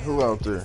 Who out there?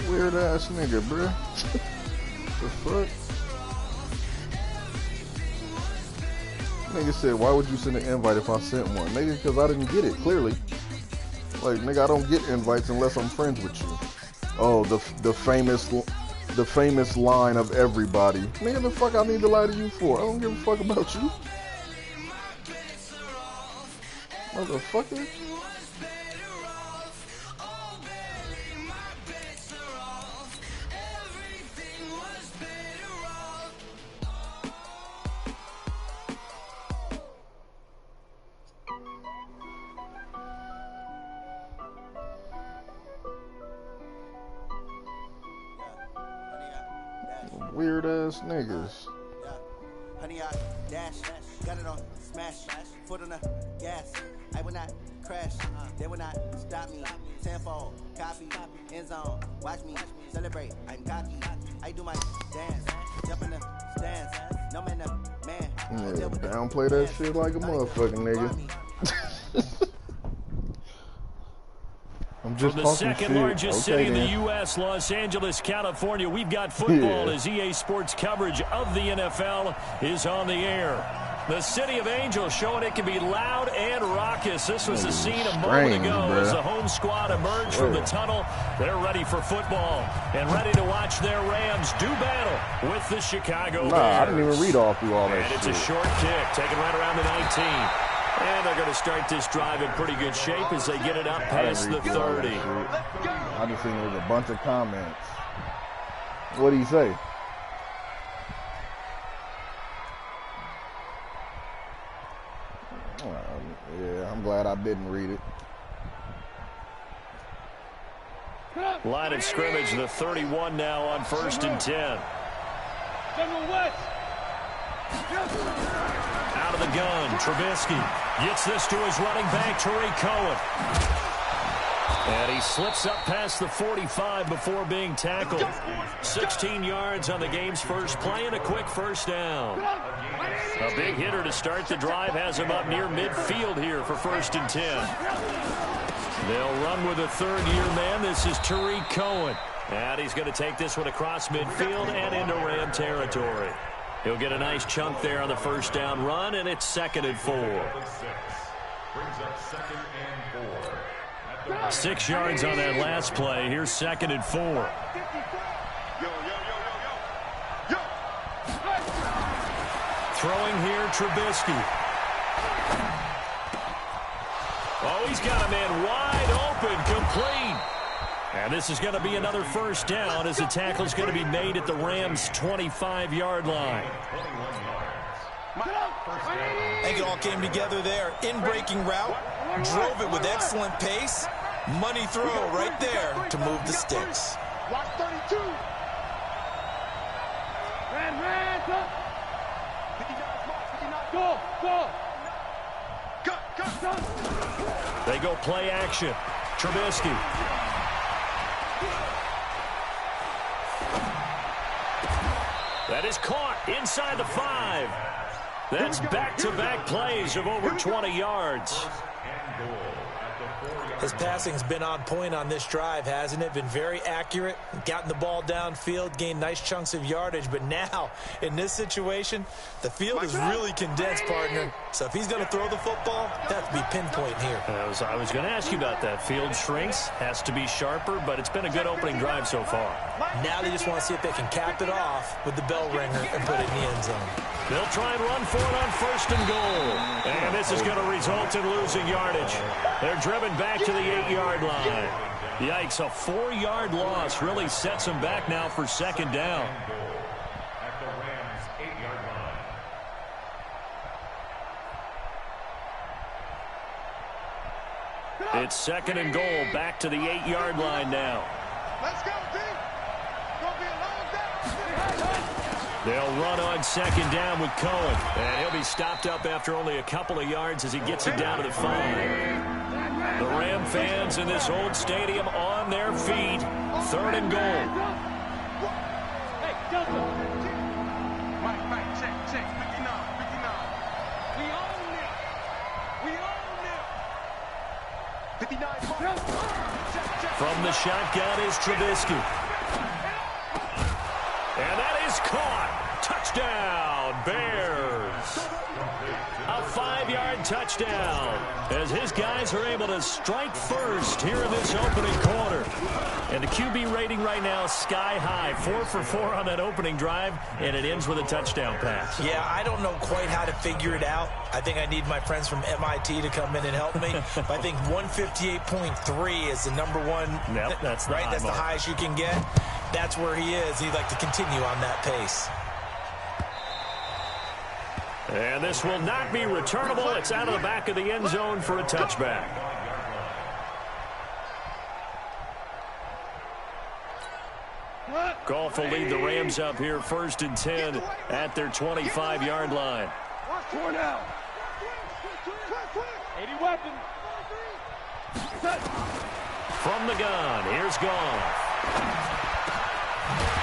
Weird ass nigga, bruh. The fuck? Nigga said, why would you send an invite if I sent one? Nigga, because I didn't get it, clearly. Like, nigga, I don't get invites unless I'm friends with you. Oh, the famous line of everybody. Nigga, the fuck I need to lie to you for? I don't give a fuck about you. Motherfucker. Weird ass niggas. Honey, I dash, got it on smash, foot on the gas. I will not crash, they will not stop me. Tenfold, copy, end zone, watch me celebrate. I'm cocky, I do my dance, jump in the stands. No man, man. Yeah, downplay that shit like a motherfucking nigga. I'm just From the second shit. largest city in the U.S., Los Angeles, California, we've got football as EA Sports coverage of the NFL is on the air. The city of Angels showing it can be loud and raucous. This was the scene a moment ago as the home squad emerged from the tunnel. They're ready for football and ready to watch their Rams do battle with the Chicago Bears. I didn't even read all through all that shit. And it's a short kick, taken right around the 19. And they're going to start this drive in pretty good shape as they get it up past the 30. I just think there's a bunch of comments. What do you say? Yeah, I'm glad I didn't read it. Line of scrimmage, the 31 now on 1st and 10. Out of the gun, Trubisky gets this to his running back, Tariq Cohen. And he slips up past the 45 before being tackled. 16 yards on the game's first play and a quick first down. A big hitter to start the drive has him up near midfield here for 1st and 10. They'll run with a third-year man. This is Tariq Cohen. And he's going to take this one across midfield and into Ram territory. He'll get a nice chunk there on the first down run, and it's 2nd and 4. Brings up 2nd and 4. 6 yards on that last play. Here's 2nd and 4. Throwing here, Trubisky. Oh, he's got a man wide open, complete. And this is going to be another first down as the tackle's going to be made at the Rams' 25-yard line. I think it all came together there. In-breaking route, drove it with excellent pace. Money throw right there to move the sticks. Watch 32. Ran, go. 59, go. They go play action. Trubisky. That is caught inside the 5. That's back-to-back plays of over 20 yards. His passing's been on point on this drive, hasn't it? Been very accurate, gotten the ball downfield, gained nice chunks of yardage. But now, in this situation, the field is really condensed, partner. So if he's going to throw the football, that has to be pinpoint here. I was going to ask you about that. Field shrinks, has to be sharper, but it's been a good opening drive so far. Now they just want to see if they can cap it off with the bell ringer and put it in the end zone. They'll try and run for it on 1st and goal. And this is going to result in losing yardage. They're driven back to the 8-yard line. Yikes, a 4-yard loss really sets them back now for 2nd down. At the Rams' 8-yard line. It's 2nd and goal, back to the 8-yard line now. Let's go, D. Gonna be a long day. They'll run on 2nd down with Cohen. And he'll be stopped up after only a couple of yards as he gets it down to the 5. The Ram fans in this old stadium on their feet. 3rd and goal. Hey, Delta. Mike, check. 59. We own it. 59. From the shotgun is Trubisky. And that is caught. Touchdown, Bears. A 5-yard touchdown as his guys are able to strike first here in this opening quarter. And the QB rating right now sky high. 4 for 4 on that opening drive, and it ends with a touchdown pass. Yeah, I don't know quite how to figure it out. I think I need my friends from MIT to come in and help me. But I think 158.3 is the number one. Yep, that's the right. high That's mark. the highest you can get. That's where he is. He'd like to continue on that pace. And this will not be returnable. It's out of the back of the end zone for a touchback. Goff will lead the Rams up here 1st and 10 at their 25-yard line. Watch 4 now. 80 weapons. From the gun, here's Goff.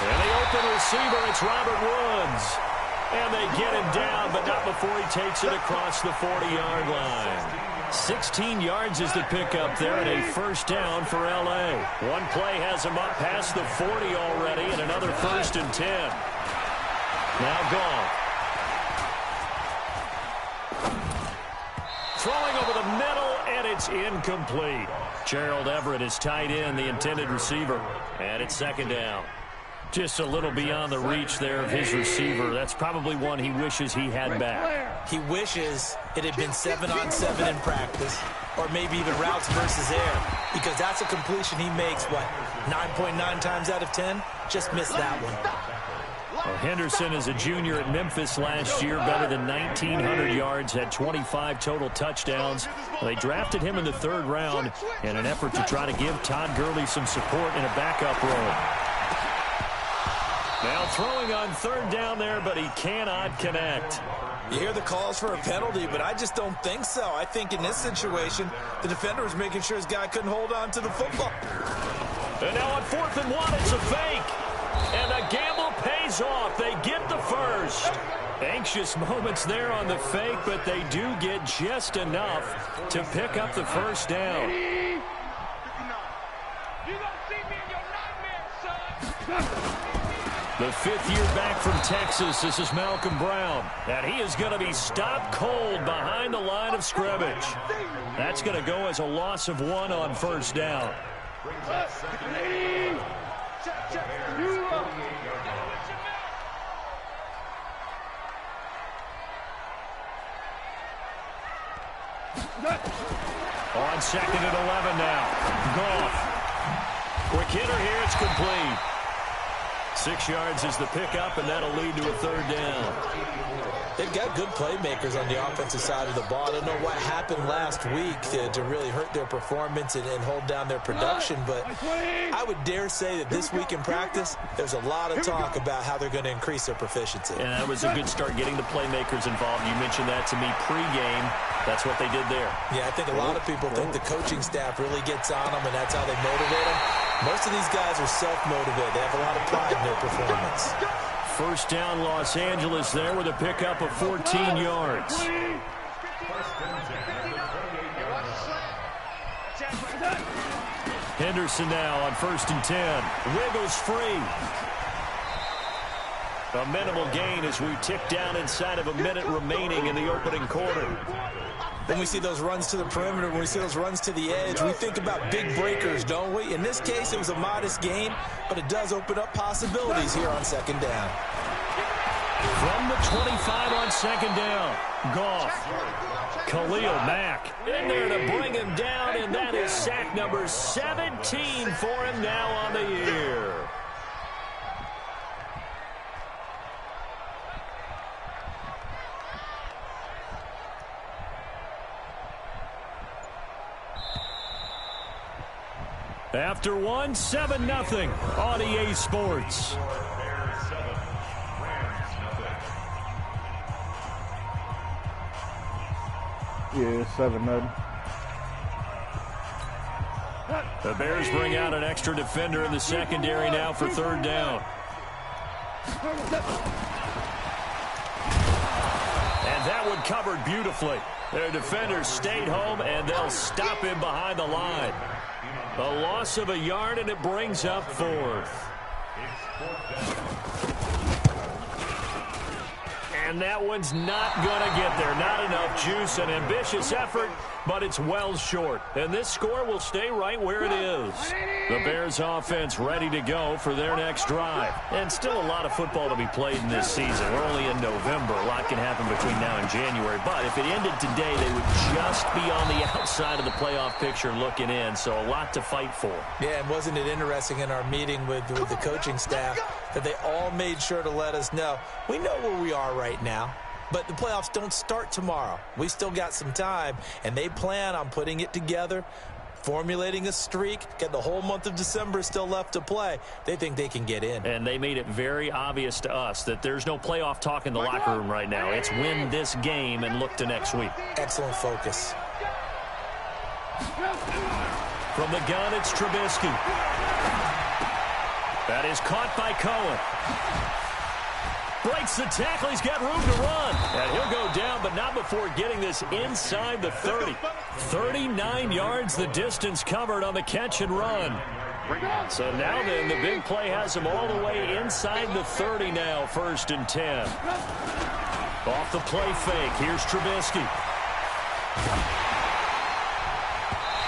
And the open receiver, it's Robert Woods. And they get him down, but not before he takes it across the 40-yard line. 16 yards is the pickup there, and a first down for L.A. One play has him up past the 40 already, and another 1st and 10. Now Goff. Throwing over the middle, and it's incomplete. Gerald Everett is tight end, the intended receiver, and it's 2nd down. Just a little beyond the reach there of his receiver. That's probably one he wishes he had back. He wishes it had been 7-on-7 in practice, or maybe even routes versus air, because that's a completion he makes, 9.9 times out of 10? Just missed that one. Well, Henderson is a junior at Memphis last year, better than 1,900 yards, had 25 total touchdowns. They drafted him in the 3rd round in an effort to try to give Todd Gurley some support in a backup role. Now throwing on 3rd down there, but he cannot connect. You hear the calls for a penalty, but I just don't think so. I think in this situation, the defender was making sure his guy couldn't hold on to the football. And now on 4th and 1, it's a fake. And the gamble pays off. They get the first. Anxious moments there on the fake, but they do get just enough to pick up the first down. You gonna see me in your nightmares, son. The 5th year back from Texas, this is Malcolm Brown. And he is going to be stopped cold behind the line of scrimmage. That's going to go as a loss of 1 on 1st down. On 2nd and 11 now. Goff. Quick hitter here, it's complete. 6 yards is the pickup, and that'll lead to a 3rd down. They've got good playmakers on the offensive side of the ball. I don't know what happened last week to really hurt their performance and hold down their production, but I would dare say that this week in practice, there's a lot of talk about how they're going to increase their proficiency. And that was a good start getting the playmakers involved. You mentioned that to me pregame. That's what they did there. Yeah, I think a lot of people think the coaching staff really gets on them, and that's how they motivate them. Most of these guys are self-motivated. They have a lot of pride in their performance. 1st down, Los Angeles there with a pickup of 14 yards. Henderson now on 1st and 10. Wiggles free. A minimal gain as we tick down inside of a minute remaining in the opening quarter. When we see those runs to the perimeter, when we see those runs to the edge, we think about big breakers, don't we? In this case, it was a modest gain, but it does open up possibilities here on 2nd down. From the 25 on 2nd down, Goff. Khalil Mack in there to bring him down, and that is sack number 17 for him now on the year. After 1, 7-0 on EA Sports. Yeah, 7-0. The Bears bring out an extra defender in the secondary now for 3rd down. And that one covered beautifully. Their defenders stayed home, and they'll stop him behind the line. A loss of a yard, and it brings up 4th. And that one's not going to get there. Not enough juice. An ambitious effort, but it's well short. And this score will stay right where it is. The Bears offense ready to go for their next drive. And still a lot of football to be played in this season. We're only in November. A lot can happen between now and January. But if it ended today, they would just be on the outside of the playoff picture looking in. So a lot to fight for. Yeah, and wasn't it interesting in our meeting with the coaching staff that they all made sure to let us know, we know where we are right now, but the playoffs don't start tomorrow. We still got some time, and they plan on putting it together, formulating a streak, get the whole month of December still left to play. They think they can get in. And they made it very obvious to us that there's no playoff talk in the locker room right now. It's win this game and look to next week. Excellent focus. From the gun, it's Trubisky. That is caught by Cohen. Breaks the tackle. He's got room to run. And he'll go down, but not before getting this inside the 30. 39 yards the distance covered on the catch and run. So now then, the big play has him all the way inside the 30 now, 1st and 10. Off the play fake. Here's Trubisky.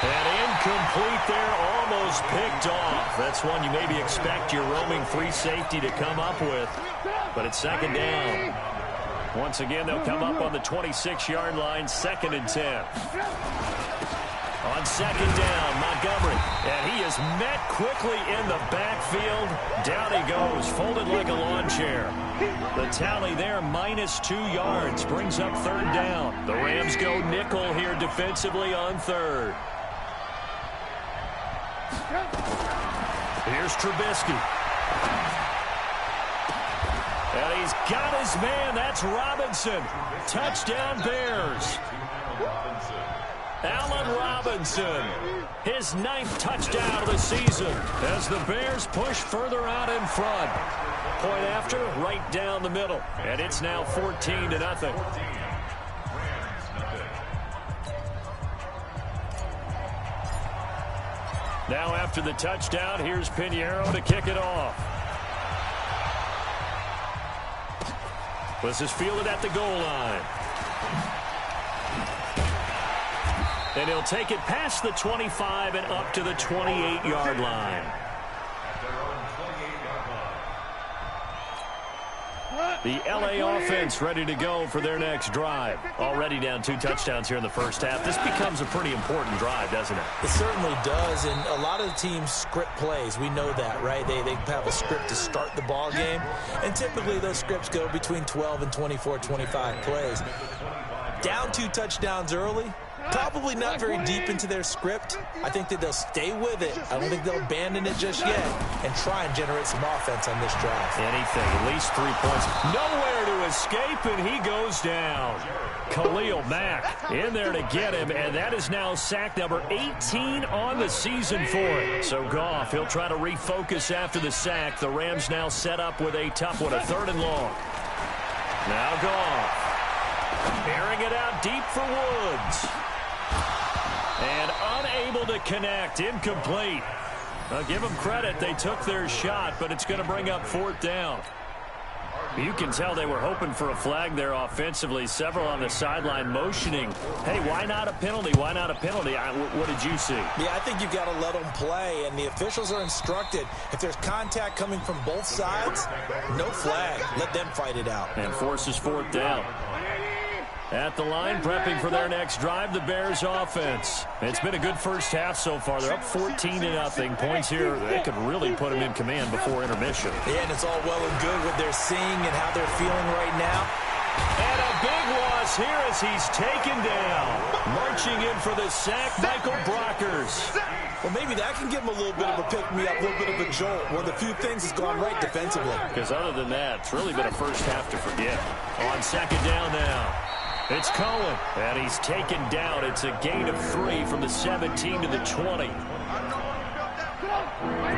And incomplete there, almost picked off. That's one you maybe expect your roaming free safety to come up with. But it's 2nd down. Once again, they'll come up on the 26-yard line, 2nd and 10. On 2nd down, Montgomery And he is met quickly in the backfield. Down he goes, folded like a lawn chair. The tally there, -2 yards, brings up 3rd down. The Rams go nickel here defensively on 3rd. Here's Trubisky. And he's got his man. That's Robinson. Touchdown, Bears. Allen Robinson, his 9th touchdown of the season as the Bears push further out in front. Point after, right down the middle. And it's now 14-0. Now after the touchdown, here's Pinheiro to kick it off. This is fielded at the goal line. And he'll take it past the 25 and up to the 28-yard line. The L.A. offense ready to go for their next drive. Already down 2 touchdowns here in the first half. This becomes a pretty important drive, doesn't it? It certainly does, and a lot of the teams script plays. We know that, right? They have a script to start the ball game, and typically those scripts go between 12 and 24, 25 plays. Down 2 touchdowns early, probably not very deep into their script. I think that they'll stay with it. I don't think they'll abandon it just yet and try and generate some offense on this drive. Anything, at least 3 points. Nowhere to escape, and he goes down. Khalil Mack in there to get him, and that is now sack number 18 on the season for him. So Goff, he'll try to refocus after the sack. The Rams now set up with a tough one, a 3rd and long. Now Goff. Airing it out deep for Woods. And unable to connect. Incomplete. I'll give them credit. They took their shot, but it's going to bring up 4th down. You can tell they were hoping for a flag there offensively. Several on the sideline motioning. Hey, why not a penalty? Why not a penalty? What did you see? Yeah, I think you've got to let them play, and the officials are instructed. If there's contact coming from both sides, no flag. Let them fight it out. And forces 4th down. At the line, prepping for their next drive, the Bears offense. It's been a good first half so far. They're up 14-0. Points here, they could really put them in command before intermission. Yeah, and it's all well and good what they're seeing and how they're feeling right now. And a big loss here as he's taken down. Marching in for the sack, Michael Brockers. Well, maybe that can give him a little bit of a pick-me-up, a little bit of a jolt. One of the few things that's gone right defensively. Because other than that, it's really been a first half to forget. On 2nd down now. It's Cohen, and he's taken down. It's a gain of 3 from the 17 to the 20. The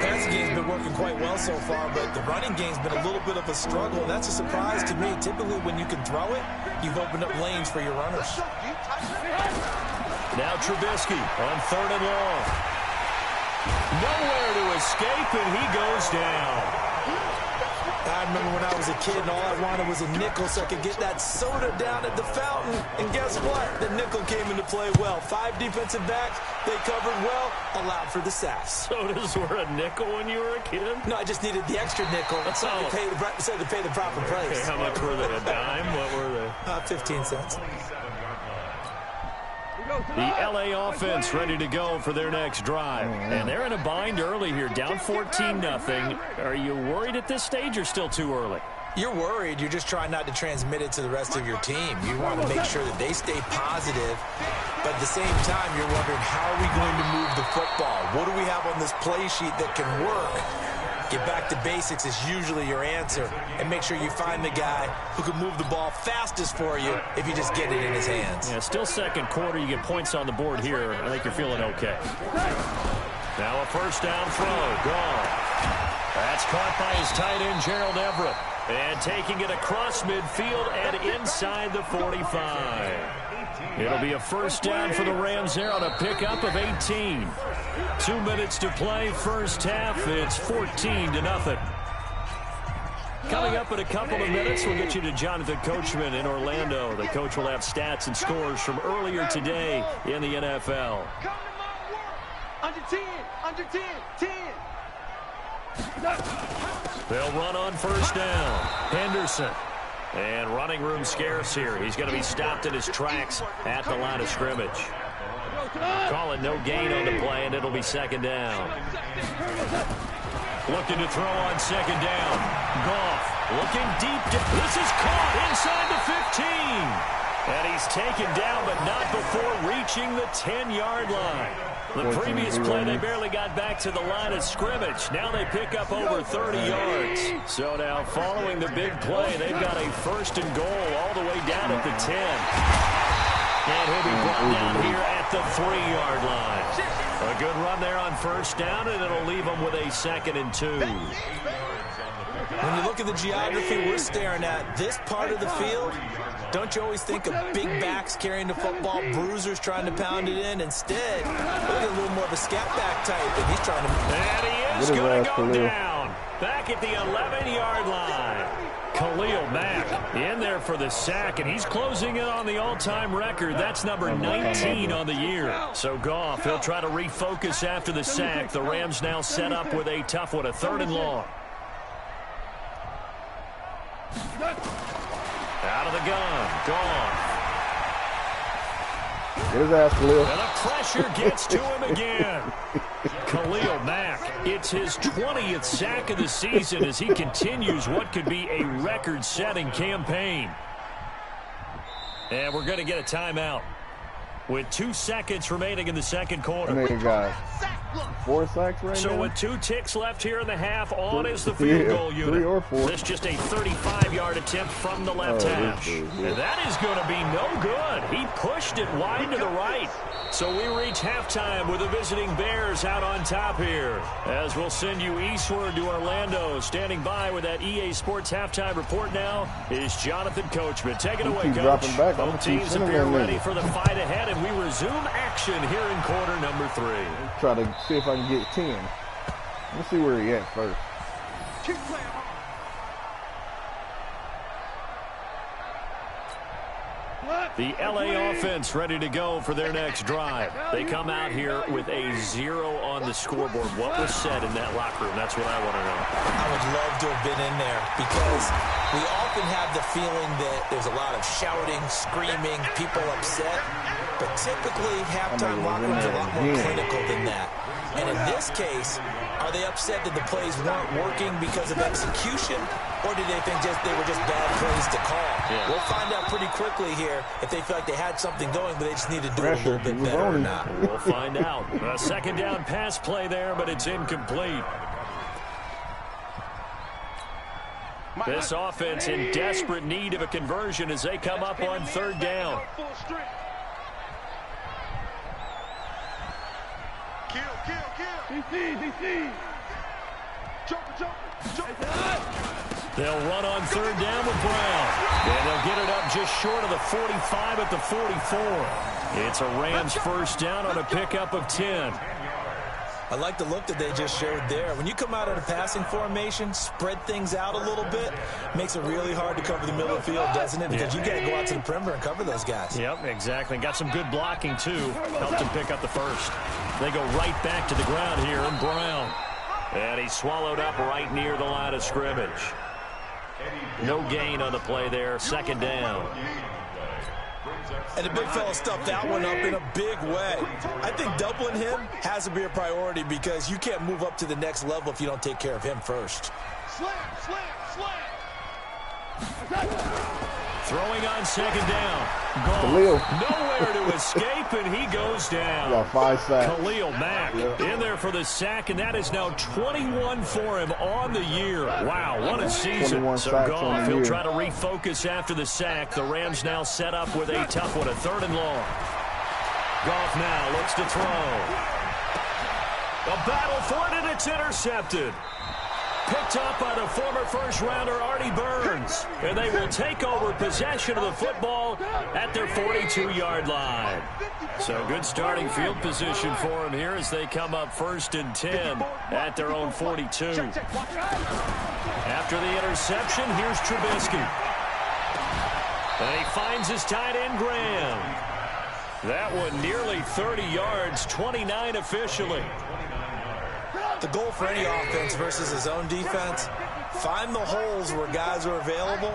passing game's been working quite well so far, but the running game's been a little bit of a struggle, and that's a surprise to me. Typically, when you can throw it, you've opened up lanes for your runners. Now Trubisky on 3rd and long. Nowhere to escape, and he goes down. I remember when I was a kid and all I wanted was a nickel so I could get that soda down at the fountain. And guess what? The nickel came into play well. 5 defensive backs, they covered well, allowed for the sacks. Sodas were a nickel when you were a kid? No, I just needed the extra nickel so to pay the proper price. Okay, how much were they? A dime? What were they? 15 cents. The L.A. offense ready to go for their next drive. And they're in a bind early here, down 14-0. Are you worried at this stage or still too early? You're worried. You're just trying not to transmit it to the rest of your team. You want to make sure that they stay positive. But at the same time, you're wondering, how are we going to move the football? What do we have on this play sheet that can work? Get back to basics is usually your answer. And make sure you find the guy who can move the ball fastest for you if you just get it in his hands. Yeah, still 2nd quarter. You get points on the board here. I think you're feeling okay. Now a 1st down throw. Gone. That's caught by his tight end, Gerald Everett. And taking it across midfield and inside the 45. It'll be a 1st down for the Rams there on a pickup of 18. 2 minutes to play, first half. It's 14-0. Coming up in a couple of minutes, we'll get you to Jonathan Coachman in Orlando. The coach will have stats and scores from earlier today in the NFL. Under 10, under 10, 10. They'll run on 1st down. Henderson. And running room scarce here. He's going to be stopped in his tracks at the line of scrimmage. Call it no gain on the play, and it'll be second down. Looking to throw on second down. Goff looking deep. This is caught inside the 15. And he's taken down, but not before reaching the 10-yard line. The previous play, they barely got back to the line of scrimmage. Now they pick up over 30 yards. So now, following the big play, they've got a first and goal all the way down at the 10. And he'll be brought down here at the 3-yard line. A good run there on first down, and it'll leave them with a 2nd and 2. When you look at the geography we're staring at, this part of the field, don't you always think of big backs carrying the football, bruisers trying to pound it in? Instead, look at a little more of a scat back type, and he's trying to... And he is going to go down. Back at the 11-yard line. Khalil Mack in there for the sack, and he's closing in on the all-time record. That's number 19 on the year. So Goff, he'll try to refocus after the sack. The Rams now set up with a tough one, a 3rd and long. Out of the gun. Gone. Get his ass, Khalil. And the pressure gets to him again. Khalil Mack, it's his 20th sack of the season as he continues what could be a record-setting campaign. And we're going to get a timeout with 2 seconds remaining in the second quarter. And they got 4 sacks right now. So with 2 ticks left here in the half, on is the field goal unit. 3 or 4. This just a 35-yard attempt from the left hash. And that is going to be no good. He pushed it wide to the right. So we reach halftime with the visiting Bears out on top here. As we'll send you eastward to Orlando. Standing by with that EA Sports halftime report now is Jonathan Coachman. Take it away, Coach. Dropping back. Both teams appear ready for the fight ahead, and we resume action here in quarter number 3. Try to see if I can get 10. Let's see where he at first. The LA offense ready to go for their next drive. They come out here with a 0 on the scoreboard. What was said in that locker room? That's what I want to know. I would love to have been in there because we often have the feeling that there's a lot of shouting, screaming, people upset. But typically, halftime locker rooms are a lot more clinical than that. And in this case, are they upset that the plays weren't working because of execution, or did they think they were just bad plays to call? Yeah. We'll find out pretty quickly here if they feel like they had something going, but they just need to do it a little bit better or not. We'll find out. A second down pass play there, but it's incomplete. This offense in desperate need of a conversion as they come up on 3rd down. They'll run on 3rd down with Brown. And they'll get it up just short of the 45 at the 44. It's a Rams first down on a pickup of 10. I like the look that they just showed there. When you come out of the passing formation, spread things out a little bit, makes it really hard to cover the middle of the field, doesn't it? Because you got to go out to the perimeter and cover those guys. Yep, exactly. Got some good blocking, too. Helped him pick up the first. They go right back to the ground here, and Brown. And he's swallowed up right near the line of scrimmage. No gain on the play there, 2nd down. And the big fella stuffed that one up in a big way. I think doubling him has to be a priority because you can't move up to the next level if you don't take care of him first. Slam. Throwing on 2nd down. Khalil. Nowhere to escape, and he goes down. Got 5 sacks. Khalil Mack in there for the sack, and that is now 21 for him on the year. Wow, what a season. So Goff, he'll try to refocus after the sack. The Rams now set up with a tough one, a 3rd and long. Goff now looks to throw. A battle for it, and it's intercepted. Picked up by the former first-rounder Artie Burns. And they will take over possession of the football at their 42-yard line. So good starting field position for them here as they come up 1st and 10 at their own 42. After the interception, here's Trubisky. And he finds his tight end, Graham. That one nearly 30 yards, 29 officially. The goal for any offense versus his own defense Find the holes where guys are available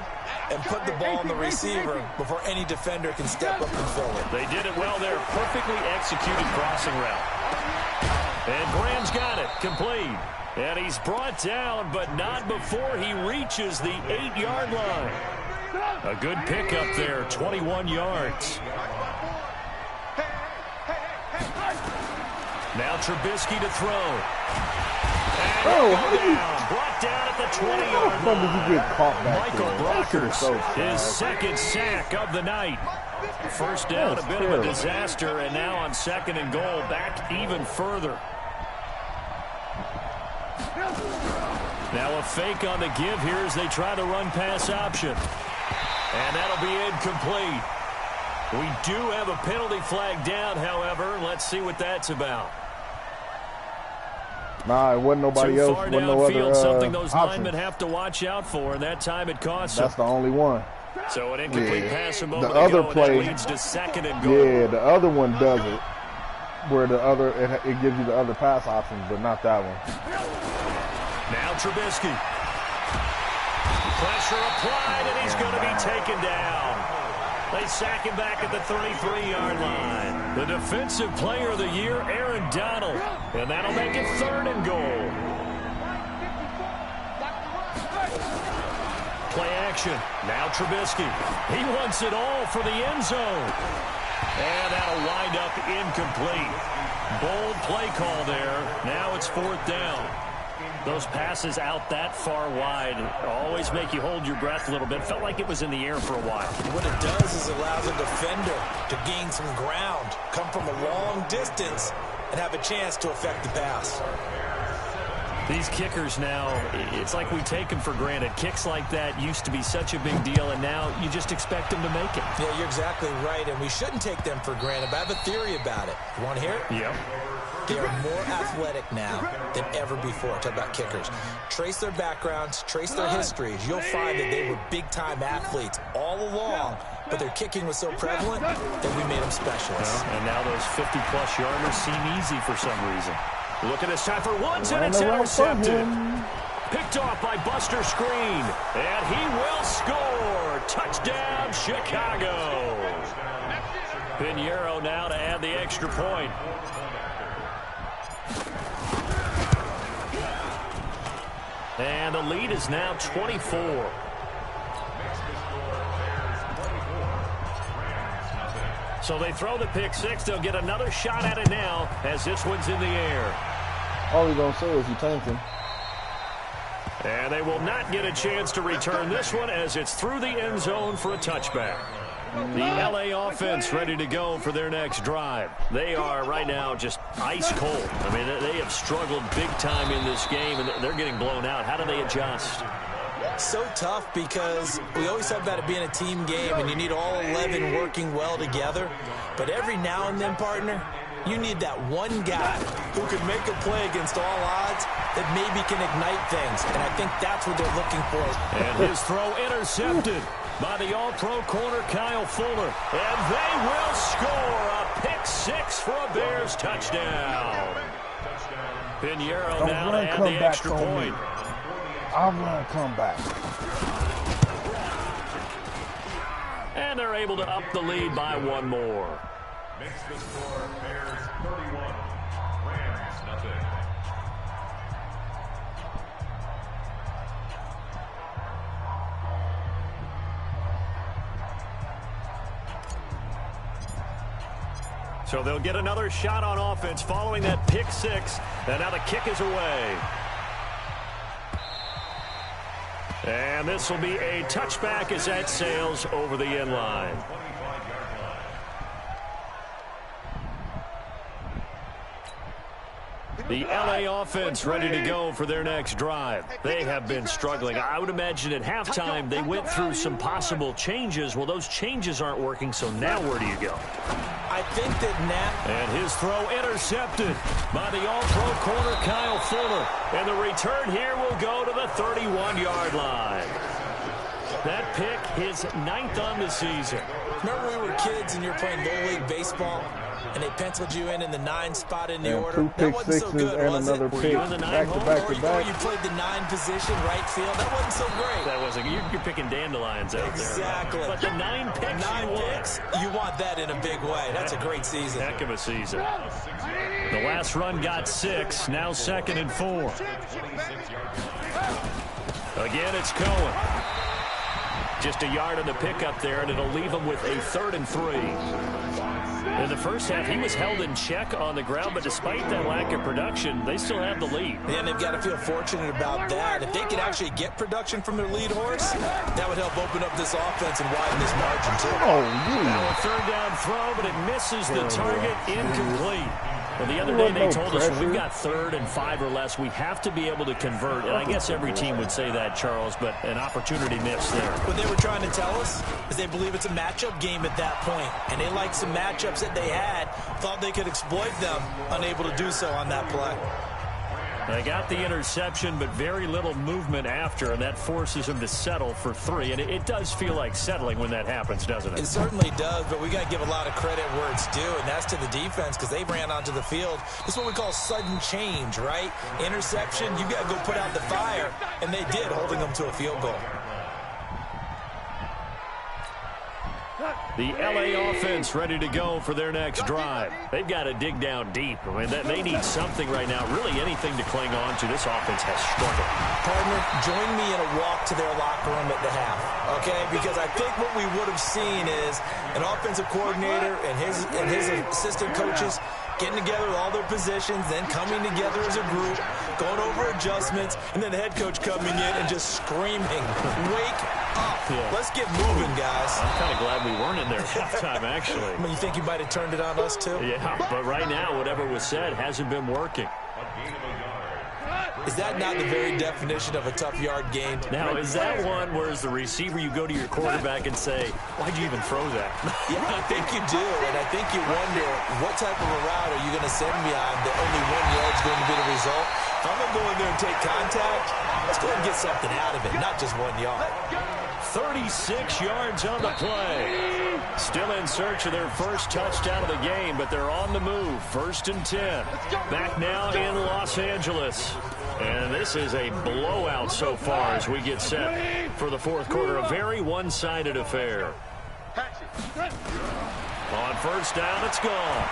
and put the ball on the receiver before any defender can step up and fill it. They did it well there. Perfectly executed crossing route. And Graham's got it. Complete. And he's brought down, but not before he reaches the 8-yard line. A good pickup there, 21 yards. Now Trubisky to throw. And brought down at the 20-yard line. Michael Brockers, his second sack of the night. First down, a bit of a disaster, and now on 2nd and goal, back even further. Now a fake on the give here as they try to run pass option. And that'll be incomplete. We do have a penalty flag down, however. Let's see what that's about. Nah, it wasn't nobody else. Far wasn't no downfield, other something those options. linemen have to watch out for, and that time it cost them. That's the only one. So an incomplete pass a moment the other ago, play, and that leads to 2nd and goal. Yeah, the other one does it, where the other it gives you the other pass options, but not that one. Now Trubisky. Pressure applied, and he's going to be taken down. They sack him back at the 33-yard line. The defensive player of the year, Aaron Donald. And that'll make it 3rd and goal. Play action. Now Trubisky. He wants it all for the end zone. And that'll wind up incomplete. Bold play call there. Now it's 4th down. Those passes out that far wide always make you hold your breath a little bit. Felt like it was in the air for a while. What it does is allows a defender to gain some ground, come from a long distance, and have a chance to affect the pass. These kickers now, it's like we take them for granted. Kicks like that used to be such a big deal, and now you just expect them to make it. Yeah, you're exactly right, and we shouldn't take them for granted, but I have a theory about it. You want to hear it? Yep. They are more athletic now than ever before. Talk about kickers. Trace their backgrounds, trace their histories. You'll find that they were big-time athletes all along, but their kicking was so prevalent that we made them specialists. And now those 50-plus yarders seem easy for some reason. Look at this time for once, and it's intercepted. Picked off by Buster Screen, and he will score. Touchdown, Chicago. Pinheiro now to add the extra point. And the lead is now 24. So they throw the pick six. They'll get another shot at it now as this one's in the air. All he's going to say is you tanked him. And they will not get a chance to return this one as it's through the end zone for a touchback. The LA offense ready to go for their next drive. They are right now just ice cold. I mean, they have struggled big time in this game, and they're getting blown out. How do they adjust? So tough because we always talk about it being a team game, and you need all 11 working well together. But every now and then, partner, you need that one guy who can make a play against all odds that maybe can ignite things. And I think that's what they're looking for. And his throw intercepted by the all-pro corner, Kyle Fuller. And they will score a pick six for a Bears touchdown. Pinheiro now to add the extra point. I'll run comeback. And they're able to up the lead by one more. Makes the score Bears 31, Rams nothing. So they'll get another shot on offense following that pick six. And now the kick is away. And this will be a touchback as that sails over the end line. The LA offense ready to go for their next drive. They have been struggling. I would imagine at halftime they went through some possible changes. Well, those changes aren't working, so now where do you go? I think that now... And his throw intercepted by the all-pro corner, Kyle Fuller. And the return here will go to the 31-yard line. That pick, his 9th on the season. Remember we were kids and you're playing Little League baseball? and they penciled you in the 9 spot in the And order. 2 That pick wasn't so sixes good, and was another it? pick you in the 9 back to back Or to back. you played the 9 position right field. That wasn't so great. That wasn't. You're picking dandelions out Exactly. there. But the 9 picks, 9 you picks, you want that in a big way. That's a great season. Heck of a season. The last run got 6. Now 2nd and 4. Again, it's Cohen. Just a yard on the pickup there, and it'll leave him with a 3rd and 3. In the first half, he was held in check on the ground, but despite that lack of production, they still have the lead. And they've got to feel fortunate about that. If they could actually get production from their lead horse, that would help open up this offense and widen this margin, too. Oh, Now a 3rd down throw, but it misses the target, incomplete. Well, the other day they told us we've got 3rd and 5 or less. We have to be able to convert. And I guess every team would say that, Charles, but an opportunity missed there. What they were trying to tell us is they believe it's a matchup game at that point. And they liked some matchups that they had, thought they could exploit them, unable to do so on that play. They got the interception, but very little movement after, and that forces them to settle for 3. And it does feel like settling when that happens, doesn't it? It certainly does, but we got to give a lot of credit where it's due, and that's to the defense because they ran onto the field. This is what we call sudden change, right? Interception, you got to go put out the fire, and they did, holding them to a field goal. The L.A. offense ready to go for their next drive. They've got to dig down deep. I mean, they need something right now, really anything to cling on to. This offense has struggled. Partner, join me in a walk to their locker room at the half, okay? Because I think what we would have seen is an offensive coordinator and his assistant coaches getting together with all their positions, then coming together as a group, going over adjustments, and then the head coach coming in and just screaming, wake up. Yeah. Let's get moving, guys. I'm kind of glad we weren't in there at halftime, actually. I mean, you think you might have turned it on us, too? Yeah, but right now, whatever was said hasn't been working. Is that not the very definition of a tough yard gained? Now, is that one where as the receiver you go to your quarterback and say, why'd you even throw that? Yeah, I think you do, and I think you wonder what type of a route are you going to send me on that only 1 yard is going to be the result? If I'm going to go in there and take contact, let's go and get something out of it, not just 1 yard. 36 yards on the play. Still in search of their first touchdown of the game, but they're on the move. 1st and 10. Back now in Los Angeles. And this is a blowout so far as we get set for the 4th quarter. A very one-sided affair. On 1st down, it's gone.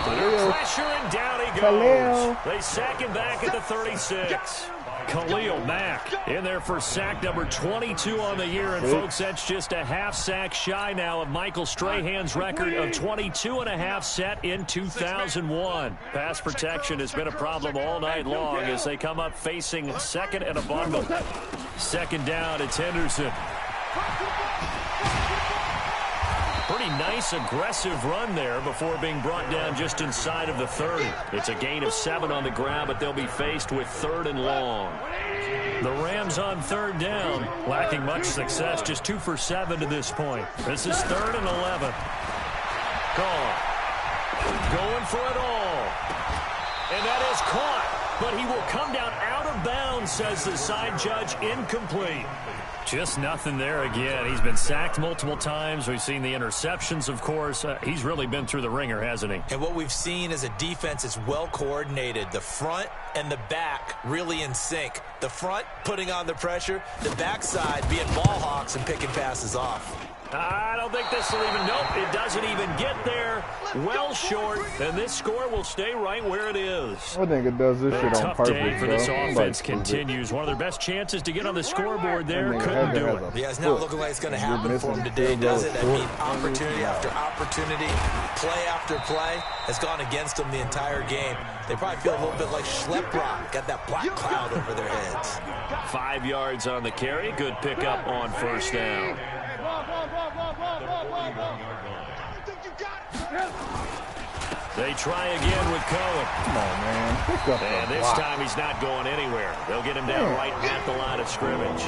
Under pressure, and down he goes. They sack him back at the 36. Khalil Mack in there for sack number 22 on the year. And, folks, that's just a half sack shy now of Michael Strahan's record of 22.5 set in 2001. Pass protection has been a problem all night long as they come up facing 2nd and a bundle. 2nd down, it's Henderson. Pretty nice, aggressive run there before being brought down just inside of the 30. It's a gain of 7 on the ground, but they'll be faced with 3rd and long. The Rams on 3rd down, lacking much success, just 2 for 7 to this point. This is 3rd and 11. Gone. Going for it all. And that is caught, but he will come down out of bounds, says the side judge, incomplete. Just nothing there again. He's been sacked multiple times. We've seen the interceptions, of course. He's really been through the ringer, hasn't he? And what we've seen is a defense is well coordinated. The front and the back really in sync. The front putting on the pressure, the backside being ball hawks and picking passes off. I don't think this will even, nope, it doesn't even get there. Well short, and this score will stay right where it is. I think it does this shit on Tough day purpose, for bro. this offense continues. One of their best chances to get on the scoreboard there. Couldn't do it. Yeah, it's not looking like it's going to happen for him today, does it? I mean, opportunity after opportunity, play after play has gone against them the entire game. They probably feel a little bit like Schlepp, got that black cloud over their heads. 5 yards on the carry. Good pickup on 1st down. They try again with Cohen. Come on, man. Pick up and this time he's not going anywhere. They'll get him down right at the line of scrimmage.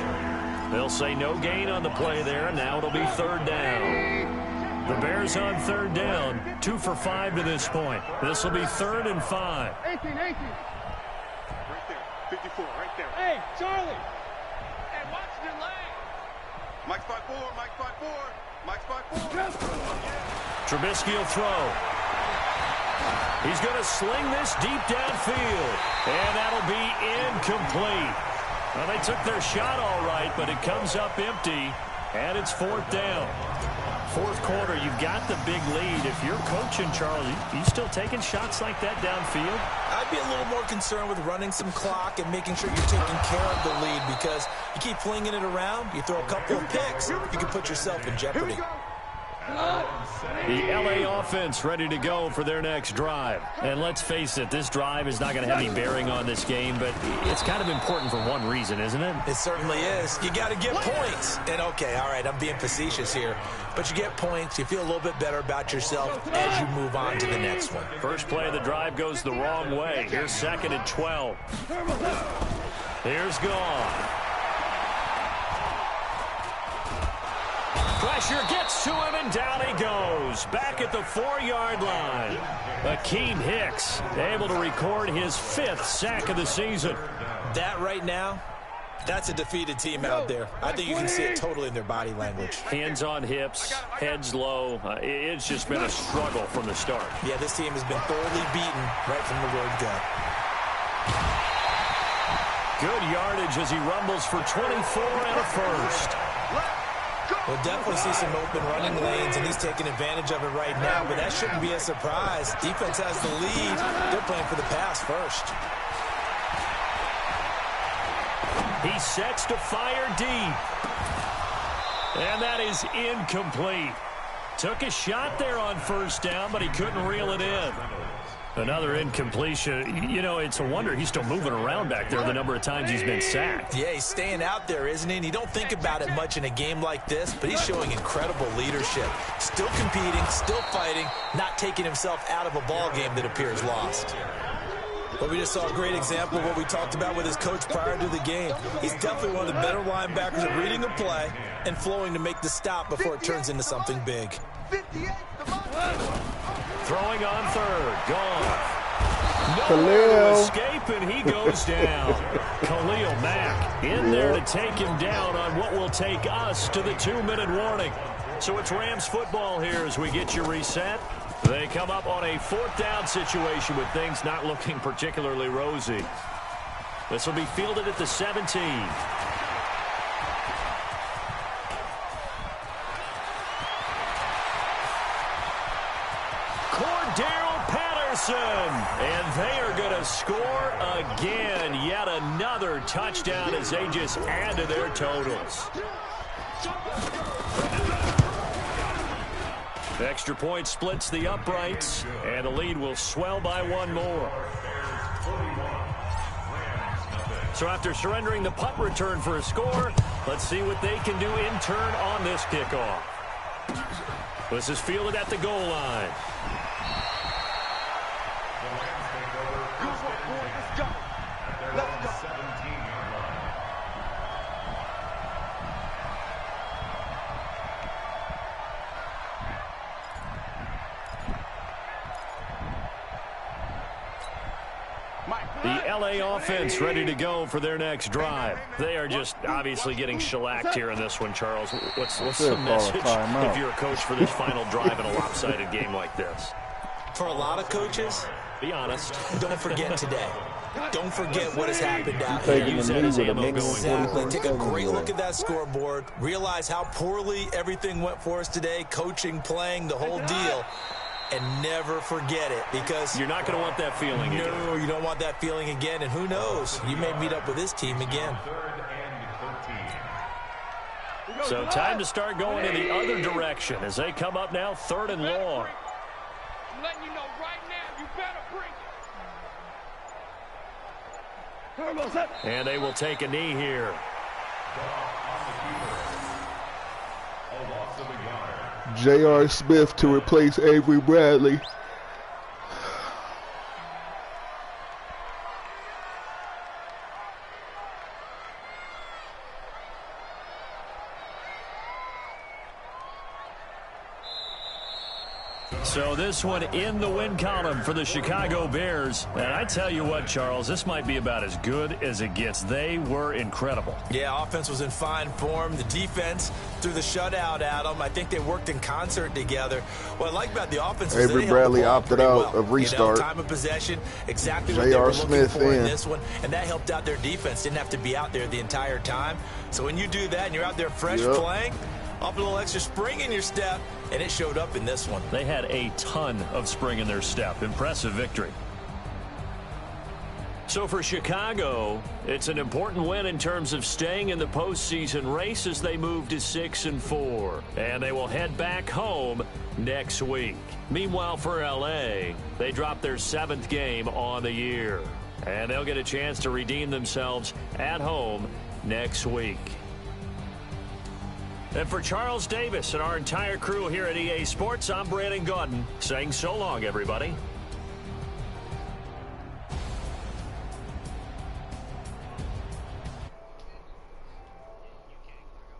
They'll say no gain on the play there, and now it'll be 3rd down. The Bears on 3rd down, 2 for 5 to this point. This will be 3rd and 5. 18. Right there. 54, right there. Hey, Charlie. Hey, watch your leg. Mike's 5'4", Mike's 5'4", Mike's 5'4". Trubisky will throw. He's going to sling this deep downfield, and that'll be incomplete. Well, they took their shot all right, but it comes up empty, and it's 4th down. Fourth quarter, you've got the big lead. If you're coaching, Charles, you still taking shots like that downfield? I'd be a little more concerned with running some clock and making sure you're taking care of the lead, because you keep flinging it around, you throw a couple of picks, you can put yourself in jeopardy. The LA offense ready to go for their next drive. And let's face it, this drive is not going to have any bearing on this game, but it's kind of important for one reason, isn't it? It certainly is. You got to get points. And, okay, all right, I'm being facetious here, but you get points, you feel a little bit better about yourself as you move on to the next one. First play of the drive goes the wrong way. Here's 2nd and 12. Here's gone. Pressure gets to him, and down he goes. Back at the 4-yard line. Akeem Hicks able to record his 5th sack of the season. That right now, that's a defeated team out there. I think you can see it totally in their body language. Hands on hips, heads low. It's just been a struggle from the start. Yeah, this team has been thoroughly beaten right from the word go. Good yardage as he rumbles for 24 and a first. We'll definitely see some open running lanes, and he's taking advantage of it right now, but that shouldn't be a surprise. Defense has the lead. They're playing for the pass first. He sets to fire deep. And that is incomplete. Took a shot there on 1st down, but he couldn't reel it in. Another incompletion. You know, it's a wonder he's still moving around back there the number of times he's been sacked. Yeah, he's staying out there, isn't he? And you don't think about it much in a game like this, but he's showing incredible leadership. Still competing, still fighting, not taking himself out of a ball game that appears lost. But we just saw a great example of what we talked about with his coach prior to the game. He's definitely one of the better linebackers at reading a play and flowing to make the stop before it turns into something big. Throwing on 3rd. Gone. Khalil. Nowhere to escape, and he goes down. Khalil Mack in there to take him down on what will take us to the 2-minute warning. So it's Rams football here as we get you reset. They come up on a 4th down situation with things not looking particularly rosy. This will be fielded at the 17. And they are going to score again. Yet another touchdown as they just add to their totals. The extra point splits the uprights, and the lead will swell by 1 more. So after surrendering the punt return for a score, let's see what they can do in turn on this kickoff. This is fielded at the goal line. The LA offense ready to go for their next drive. They are just obviously getting shellacked here in this one, Charles. What's the message if you're a coach for this final drive in a lopsided game like this? For a lot of coaches, be honest, don't forget today. Don't forget what has happened out here. here. Use that as ammo going Exactly. forward. Take a great look at that scoreboard. Realize how poorly everything went for us today. Coaching, playing, the whole deal. And never forget it, because you're not going to want that feeling again. No, you don't want that feeling again. And who knows? You may meet up with this team again. So time to start going in the other direction as they come up now 3rd and long. I'm letting you know right now, you better bring it. And they will take a knee here. J.R. Smith to replace Avery Bradley. So this one in the win column for the Chicago Bears. And I tell you what, Charles, this might be about as good as it gets. They were incredible. Yeah, offense was in fine form. The defense threw the shutout at them. I think they worked in concert together. What I like about the offense is Avery Bradley opted out of restart. Time of possession, exactly what they were looking for in this one. And that helped out their defense. Didn't have to be out there the entire time. So when you do that and you're out there fresh playing, up a little extra spring in your step, and it showed up in this one. They had a ton of spring in their step. Impressive victory. So for Chicago, it's an important win in terms of staying in the postseason race as they move to 6-4. And they will head back home next week. Meanwhile, for LA, they dropped their 7th game on the year. And they'll get a chance to redeem themselves at home next week. And for Charles Davis and our entire crew here at EA Sports, I'm Brandon Gaudin saying so long, everybody.